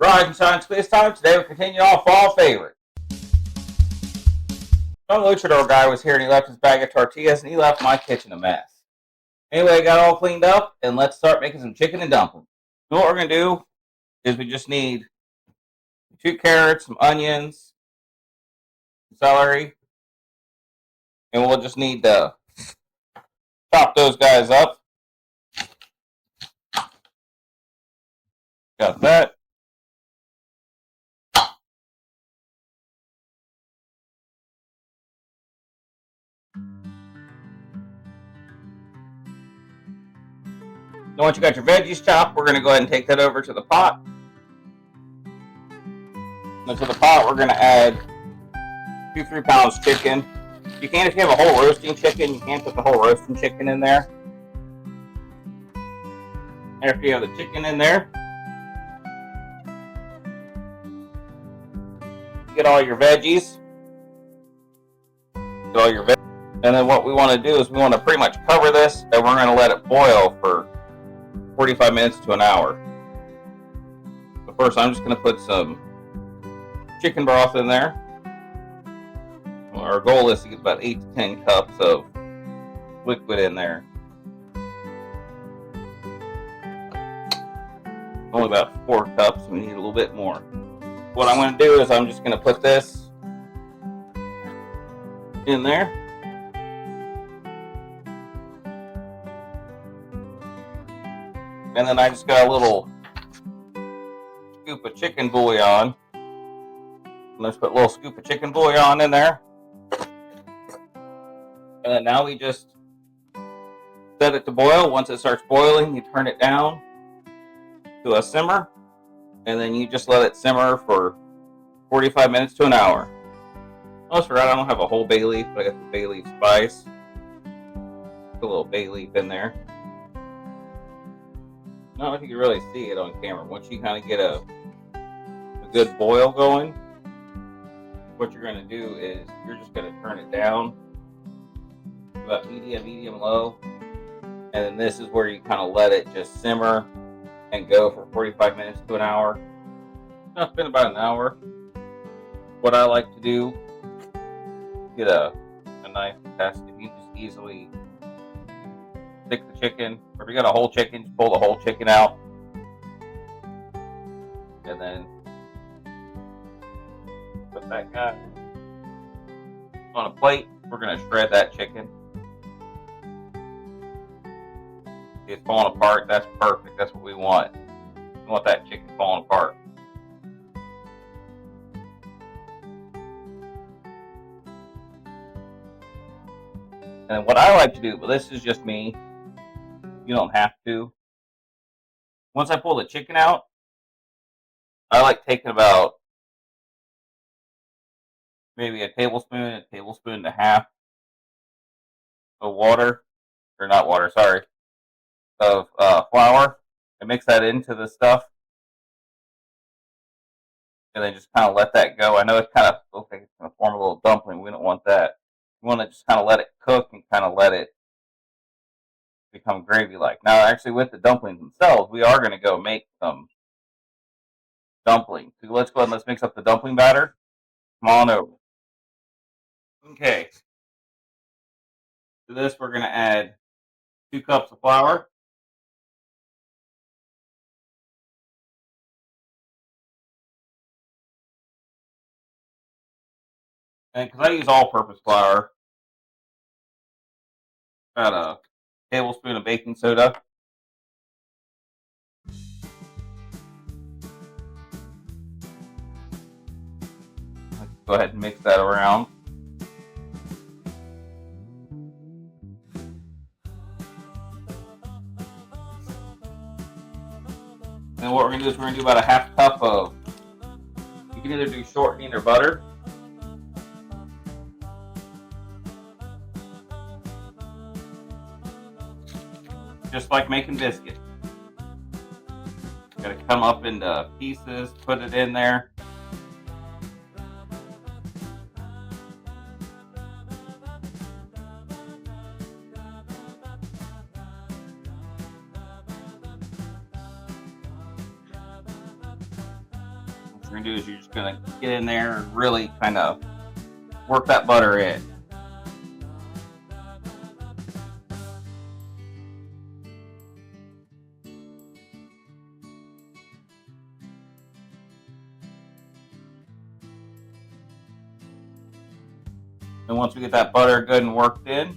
Rise and shine quiz time. Today we continue our fall favorite. Some luchador guy was here and he left his bag of tortillas and he left my kitchen a mess. Anyway, I got all cleaned up and let's start making some chicken and dumplings. So what we're going to do is we just need 2 carrots, some onions, some celery, and we'll just need to chop those guys up. Got that. Now once you got your veggies chopped, we're going to go ahead and take that over to the pot. And to the pot, we're going to add 2-3 pounds chicken. You can, if you have a whole roasting chicken, you can put the whole roasting chicken in there. After you have the chicken in there, get all your veggies. And then what we want to do is we want to pretty much cover this and we're going to let it boil for 45 minutes to an hour. But first I'm just going to put some chicken broth in there. Our goal is to get about 8 to 10 cups of liquid in there. Only about 4 cups, we need a little bit more. What I'm going to do is I'm just going to put this in there. And then I just got a little scoop of chicken bouillon. Let's put a little scoop of chicken bouillon in there. And then now we just set it to boil. Once it starts boiling, you turn it down to a simmer. And then you just let it simmer for 45 minutes to an hour. Almost forgot I don't have a whole bay leaf, but I got the bay leaf spice. Put a little bay leaf in there. I don't know if you can really see it on camera. Once you kind of get a good boil going, what you're going to do is you're just going to turn it down to about medium low. And then this is where you kind of let it just simmer and go for 45 minutes to an hour. Now it's been about an hour. What I like to do, get a knife to test if you just easily stick the chicken, or if you got a whole chicken, just pull the whole chicken out. And then put that guy on a plate. We're going to shred that chicken. It's falling apart. That's perfect. That's what we want. We want that chicken falling apart. And what I like to do, but this is just me, you don't have to. Once I pull the chicken out, I like taking about maybe a tablespoon and a half of water, or not water, sorry, of flour, and mix that into the stuff. And then just kind of let that go. I know it's kind of looks like it's going to form a little dumpling. We don't want that. We want to just kind of let it cook and kind of let it become gravy-like. Now, actually, with the dumplings themselves, we are going to go make some dumplings. So let's go ahead and let's mix up the dumpling batter. Come on over. Okay. To this, we're going to add 2 cups of flour. And because I use all-purpose flour, about a tablespoon of baking soda. Let's go ahead and mix that around. And what we're going to do is we're going to do about a half cup of, you can either do shortening or butter. Just like making biscuits. Gotta come up into pieces, put it in there. going to do is you're just going to get in there and really kind of work that butter in. And once we get that butter good and worked in,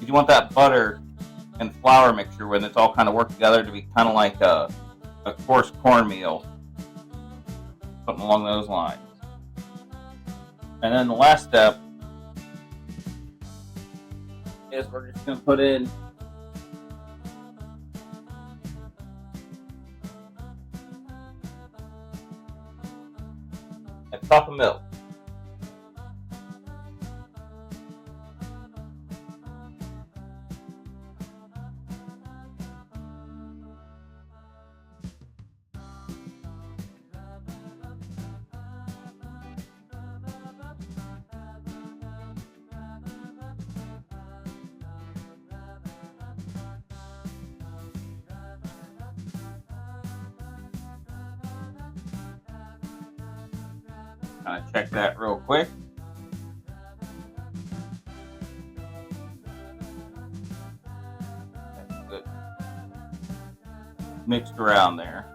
you want that butter and flour mixture when it's all kind of worked together to be kind of like a coarse cornmeal, something along those lines. And then the last step is we're just going to put in a cup of milk. Kind of check that real quick. That's good. Mixed around there.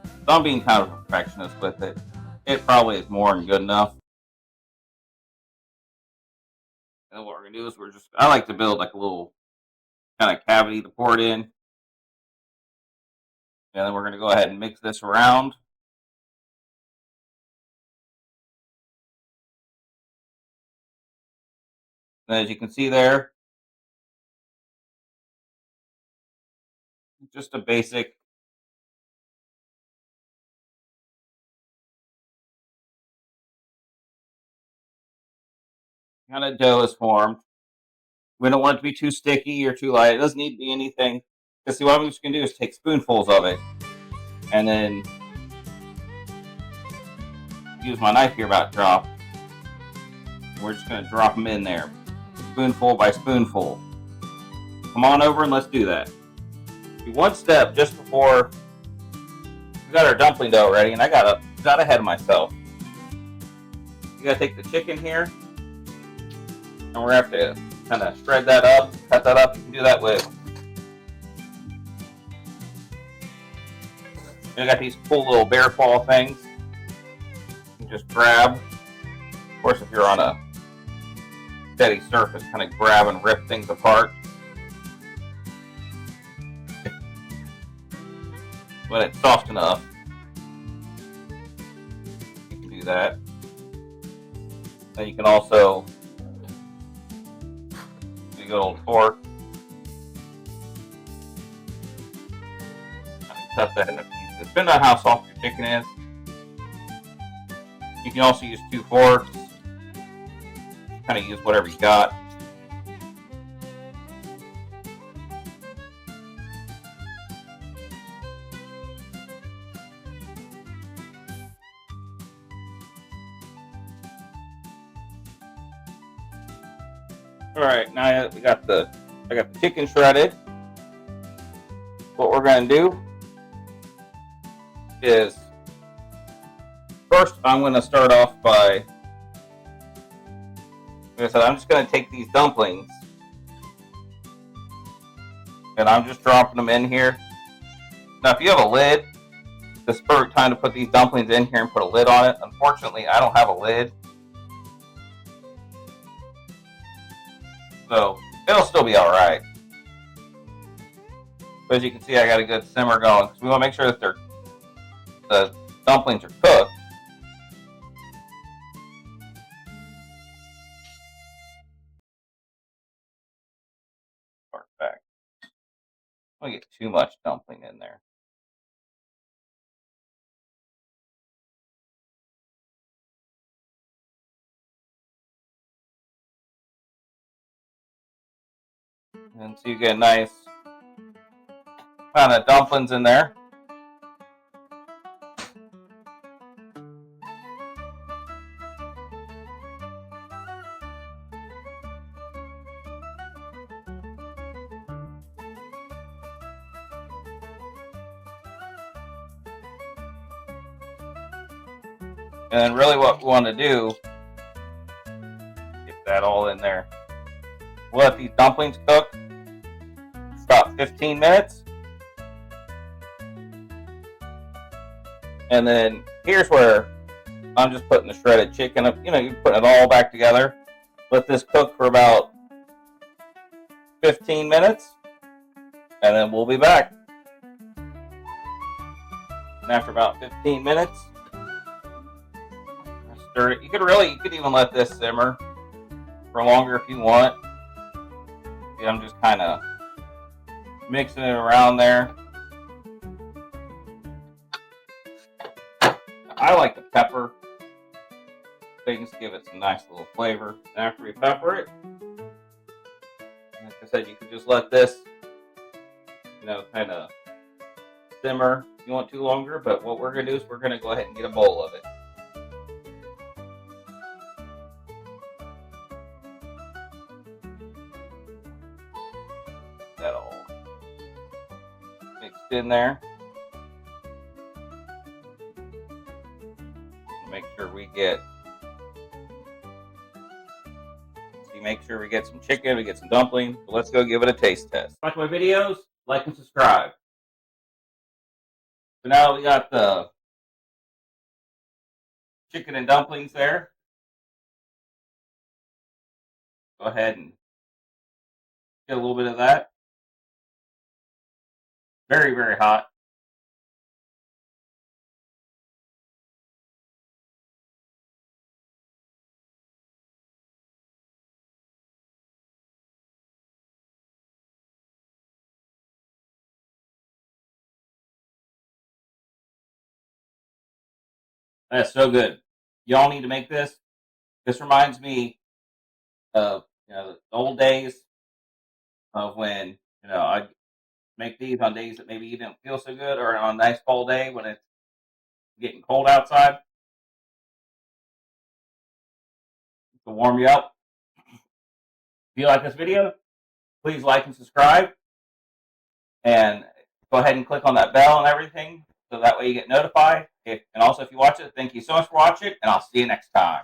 So I'm being kind of a perfectionist with it. It probably is more than good enough. And what we're gonna do is I like to build like a little kind of cavity to pour it in. And then we're gonna go ahead and mix this around. And as you can see there, just a basic kind of dough is formed. We don't want it to be too sticky or too light. It doesn't need to be anything. Because see, what I'm just going to do is take spoonfuls of it and then use my knife here about to drop. We're just going to drop them in there, spoonful by spoonful. Come on over and let's do that. One step just before we got our dumpling dough ready, and I got ahead of myself. You got to take the chicken here, and we're going to have to kind of shred that up, cut that up. You can do that with. I got these cool little bear claw things. You can just grab. Of course, if you're on a steady surface, kind of grab and rip things apart. When it's soft enough, you can do that. And you can also do a good old fork. Cut that into pieces. Depending on how soft your chicken is. You can also use 2 forks. Kind of use whatever you got. All right, now I got the chicken shredded. What we're going to do is first I'm going to start off by, like I said, I'm just going to take these dumplings and I'm just dropping them in here. Now, if you have a lid, this is the perfect time to put these dumplings in here and put a lid on it. Unfortunately, I don't have a lid, so it'll still be all right. But as you can see, I got a good simmer going because we want to make sure that the dumplings are cooked. Perfect. I don't get too much dumpling in there. And so you get nice kind of dumplings in there. And then really what we want to do, get that all in there. We'll let these dumplings cook for about 15 minutes. And then here's where I'm just putting the shredded chicken up. You're putting it all back together. Let this cook for about 15 minutes. And then we'll be back. And after about 15 minutes, stir it. You could even let this simmer for longer if you want. See, I'm just kind of mixing it around there. I like to pepper things, give it some nice little flavor. After we pepper it, like I said, you could just let this, kind of simmer if you want to longer. But what we're going to do is we're going to go ahead and get a bowl of it. That all mixed in there. Make sure we get some chicken, we get some dumplings. So let's go give it a taste test. Watch my videos, like and subscribe. So now we got the chicken and dumplings there. Go ahead and get a little bit of that. Very, very hot. That's so good. Y'all need to make this. This reminds me of the old days of when I'd make these on days that maybe you didn't feel so good, or on a nice fall day when it's getting cold outside to warm you up. If you like this video, please like and subscribe, and go ahead and click on that bell and everything so that way you get notified. And also, if you watch it, thank you so much for watching, and I'll see you next time.